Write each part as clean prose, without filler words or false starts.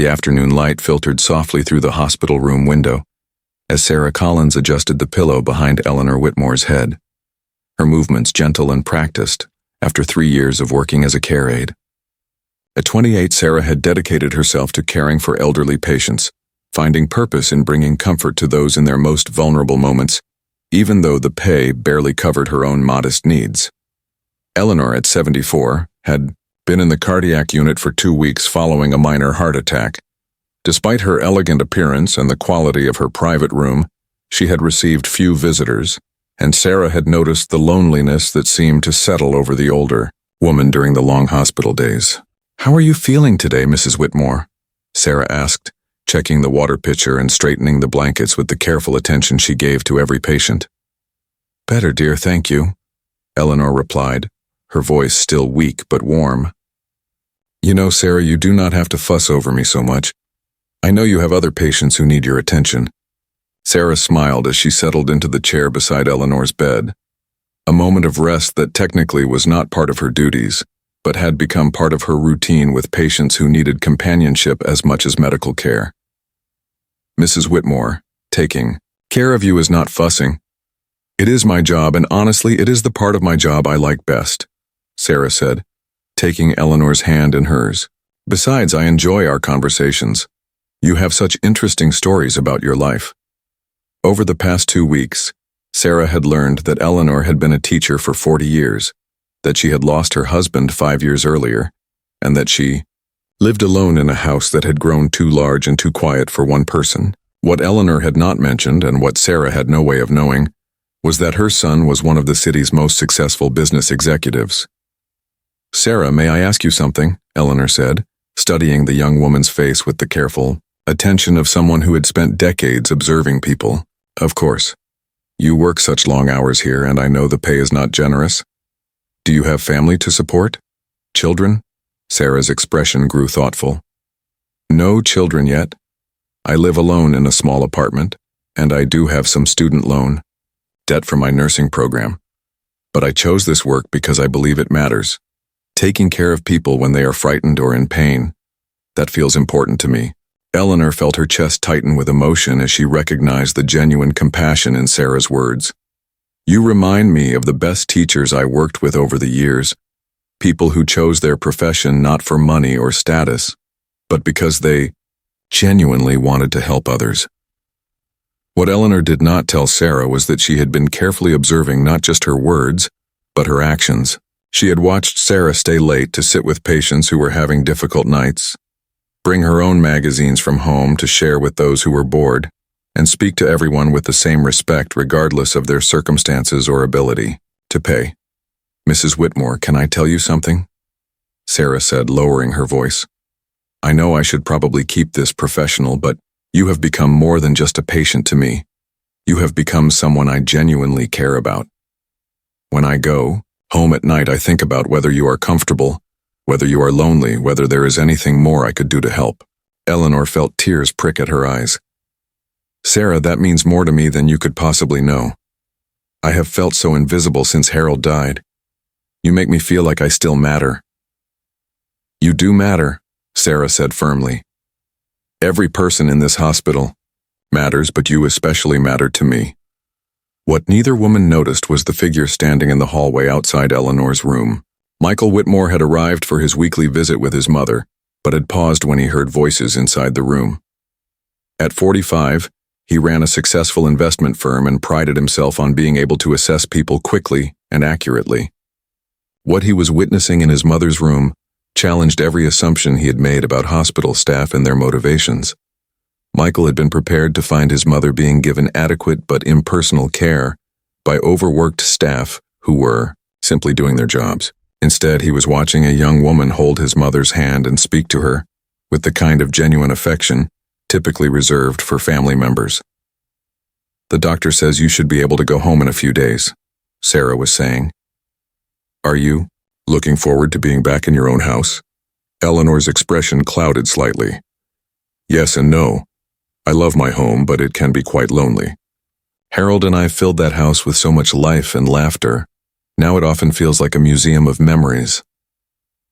The afternoon light filtered softly through the hospital room window as Sarah Collins adjusted the pillow behind Eleanor Whitmore's head, her movements gentle and practiced after 3 years of working as a care aide. At 28, Sarah had dedicated herself to caring for elderly patients, finding purpose in bringing comfort to those in their most vulnerable moments, even though the pay barely covered her own modest needs. Eleanor, at 74, had been in the cardiac unit for 2 weeks following a minor heart attack. Despite her elegant appearance and the quality of her private room, she had received few visitors, and Sarah had noticed the loneliness that seemed to settle over the older woman during the long hospital days. "How are you feeling today, Mrs. Whitmore?" Sarah asked, checking the water pitcher and straightening the blankets with the careful attention she gave to every patient. "Better, dear, thank you," Eleanor replied, her voice still weak but warm. "You know, Sarah, you do not have to fuss over me so much. I know you have other patients who need your attention." Sarah smiled as she settled into the chair beside Eleanor's bed, a moment of rest that technically was not part of her duties, but had become part of her routine with patients who needed companionship as much as medical care. "Mrs. Whitmore, taking care of you is not fussing. It is my job, and honestly, it is the part of my job I like best," Sarah said, taking Eleanor's hand in hers. "Besides, I enjoy our conversations. You have such interesting stories about your life." Over the past 2 weeks, Sarah had learned that Eleanor had been a teacher for 40 years, that she had lost her husband 5 years earlier, and that she lived alone in a house that had grown too large and too quiet for one person. What Eleanor had not mentioned, and what Sarah had no way of knowing, was that her son was one of the city's most successful business executives. "Sarah, may I ask you something?" Eleanor said, studying the young woman's face with the careful attention of someone who had spent decades observing people. "Of course. You work such long hours here, and I know the pay is not generous. Do you have family to support? Children?" Sarah's expression grew thoughtful. "No children yet. I live alone in a small apartment, and I do have some student loan debt from my nursing program. But I chose this work because I believe it matters. Taking care of people when they are frightened or in pain, that feels important to me." Eleanor felt her chest tighten with emotion as she recognized the genuine compassion in Sarah's words. "You remind me of the best teachers I worked with over the years, people who chose their profession not for money or status, but because they genuinely wanted to help others." What Eleanor did not tell Sarah was that she had been carefully observing not just her words, but her actions. She had watched Sarah stay late to sit with patients who were having difficult nights, bring her own magazines from home to share with those who were bored, and speak to everyone with the same respect regardless of their circumstances or ability to pay. "Mrs. Whitmore, can I tell you something?" Sarah said, lowering her voice. "I know I should probably keep this professional, but you have become more than just a patient to me. You have become someone I genuinely care about. When I go home at night, I think about whether you are comfortable, whether you are lonely, whether there is anything more I could do to help." Eleanor felt tears prick at her eyes. "Sarah, that means more to me than you could possibly know. I have felt so invisible since Harold died. You make me feel like I still matter." "You do matter," Sarah said firmly. "Every person in this hospital matters, but you especially matter to me." What neither woman noticed was the figure standing in the hallway outside Eleanor's room. Michael Whitmore had arrived for his weekly visit with his mother, but had paused when he heard voices inside the room. At 45, he ran a successful investment firm and prided himself on being able to assess people quickly and accurately. What he was witnessing in his mother's room challenged every assumption he had made about hospital staff and their motivations. Michael had been prepared to find his mother being given adequate but impersonal care by overworked staff who were simply doing their jobs. Instead, he was watching a young woman hold his mother's hand and speak to her with the kind of genuine affection typically reserved for family members. "The doctor says you should be able to go home in a few days," Sarah was saying. "Are you looking forward to being back in your own house?" Eleanor's expression clouded slightly. "Yes and no. I love my home, but it can be quite lonely. Harold and I filled that house with so much life and laughter. Now it often feels like a museum of memories.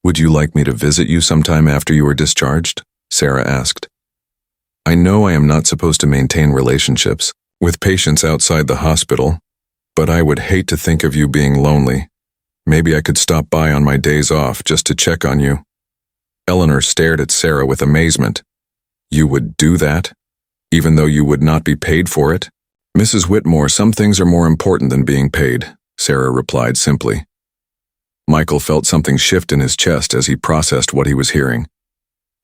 Would you like me to visit you sometime after you are discharged?" Sarah asked. I know I am not supposed to maintain relationships with patients outside the hospital, but I would hate to think of you being lonely. Maybe I could stop by on my days off just to check on you. Eleanor stared at Sarah with amazement. You would do that? Even though you would not be paid for it? Mrs. Whitmore, some things are more important than being paid, Sarah replied simply. Michael felt something shift in his chest as he processed what he was hearing.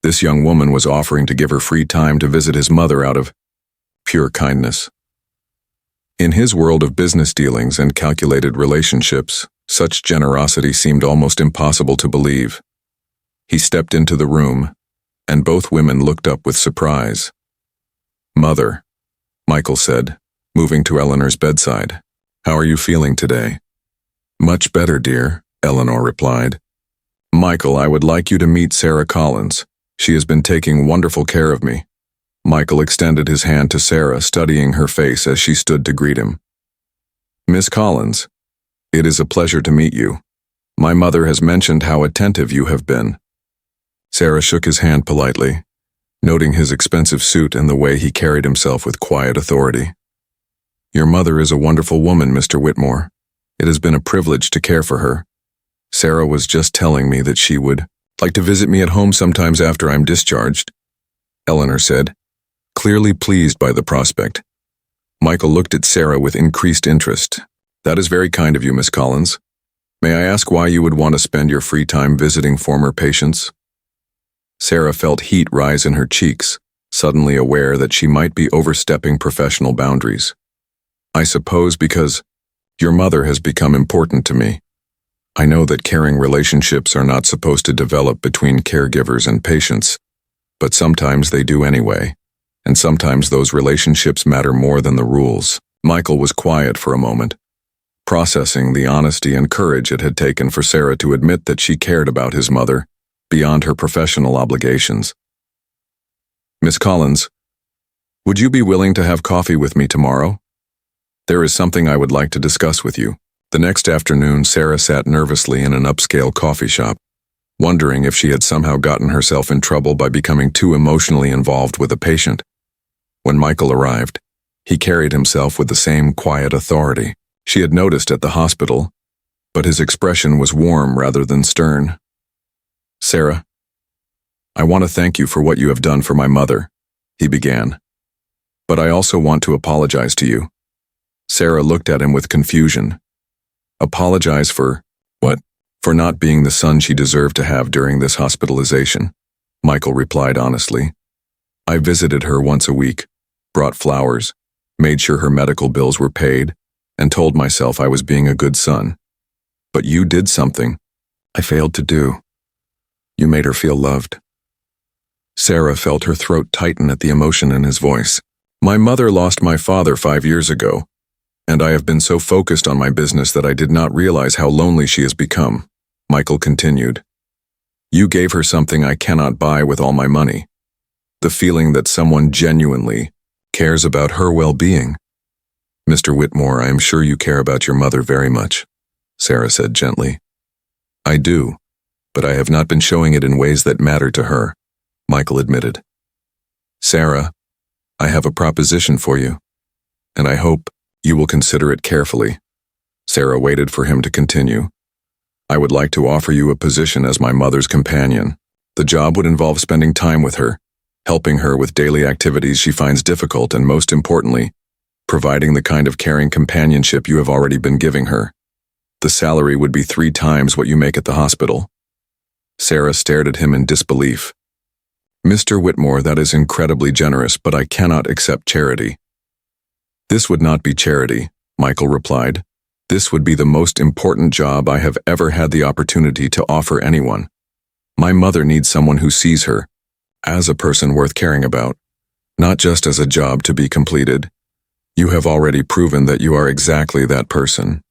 This young woman was offering to give her free time to visit his mother out of pure kindness. In his world of business dealings and calculated relationships, such generosity seemed almost impossible to believe. He stepped into the room, and both women looked up with surprise. Mother, Michael said, moving to Eleanor's bedside. How are you feeling today? Much better, dear, Eleanor replied. Michael, I would like you to meet Sarah Collins. She has been taking wonderful care of me. Michael extended his hand to Sarah, studying her face as she stood to greet him. Miss Collins, it is a pleasure to meet you. My mother has mentioned how attentive you have been. Sarah shook his hand politely, noting his expensive suit and the way he carried himself with quiet authority. Your mother is a wonderful woman, Mr. Whitmore. It has been a privilege to care for her. Sarah was just telling me that she would like to visit me at home sometimes after I'm discharged, Eleanor said, clearly pleased by the prospect. Michael looked at Sarah with increased interest. That is very kind of you, Miss Collins. May I ask why you would want to spend your free time visiting former patients? Sarah felt heat rise in her cheeks, suddenly aware that she might be overstepping professional boundaries. I suppose because your mother has become important to me. I know that caring relationships are not supposed to develop between caregivers and patients, but sometimes they do anyway, and sometimes those relationships matter more than the rules. Michael was quiet for a moment, processing the honesty and courage it had taken for Sarah to admit that she cared about his mother beyond her professional obligations. Miss Collins, would you be willing to have coffee with me tomorrow? There is something I would like to discuss with you. The next afternoon, Sarah sat nervously in an upscale coffee shop, wondering if she had somehow gotten herself in trouble by becoming too emotionally involved with a patient. When Michael arrived, he carried himself with the same quiet authority she had noticed at the hospital, but his expression was warm rather than stern. Sarah, I want to thank you for what you have done for my mother, he began. But I also want to apologize to you. Sarah looked at him with confusion. Apologize for what? For not being the son she deserved to have during this hospitalization, Michael replied honestly. I visited her once a week, brought flowers, made sure her medical bills were paid, and told myself I was being a good son. But you did something I failed to do. You made her feel loved. Sarah felt her throat tighten at the emotion in his voice. My mother lost my father 5 years ago, and I have been so focused on my business that I did not realize how lonely she has become, Michael continued. You gave her something I cannot buy with all my money. The feeling that someone genuinely cares about her well-being. Mr. Whitmore, I am sure you care about your mother very much, Sarah said gently. I do, but I have not been showing it in ways that matter to her, Michael admitted. Sarah, I have a proposition for you, and I hope you will consider it carefully. Sarah waited for him to continue. I would like to offer you a position as my mother's companion. The job would involve spending time with her, helping her with daily activities she finds difficult, and most importantly, providing the kind of caring companionship you have already been giving her. The salary would be 3 times what you make at the hospital. Sarah stared at him in disbelief. Mr. Whitmore, that is incredibly generous, but I cannot accept charity. This would not be charity, Michael replied. This would be the most important job I have ever had the opportunity to offer anyone. My mother needs someone who sees her as a person worth caring about, not just as a job to be completed. You have already proven that you are exactly that person.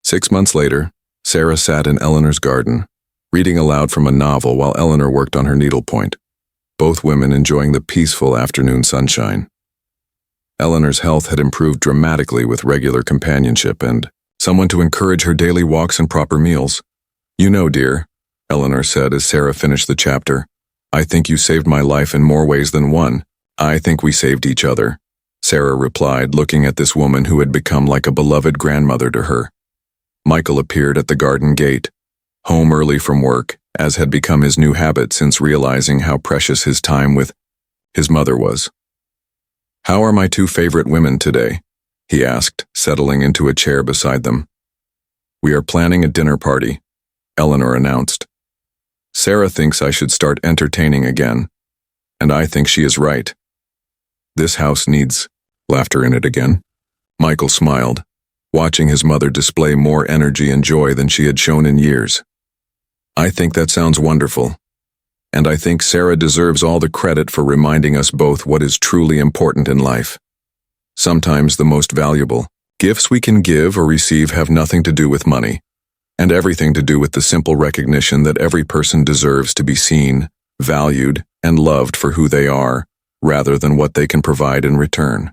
6 months later, Sarah sat in Eleanor's garden, reading aloud from a novel while Eleanor worked on her needlepoint, both women enjoying the peaceful afternoon sunshine. Eleanor's health had improved dramatically with regular companionship and someone to encourage her daily walks and proper meals. You know, dear, Eleanor said as Sarah finished the chapter, I think you saved my life in more ways than one. I think we saved each other, Sarah replied, looking at this woman who had become like a beloved grandmother to her. Michael appeared at the garden gate, home early from work, as had become his new habit since realizing how precious his time with his mother was. "How are my two favorite women today?" he asked, settling into a chair beside them. "We are planning a dinner party," Eleanor announced. "Sarah thinks I should start entertaining again, and I think she is right. This house needs laughter in it again." Michael smiled, watching his mother display more energy and joy than she had shown in years. "I think that sounds wonderful, and I think Sarah deserves all the credit for reminding us both what is truly important in life. Sometimes the most valuable gifts we can give or receive have nothing to do with money, and everything to do with the simple recognition that every person deserves to be seen, valued, and loved for who they are, rather than what they can provide in return."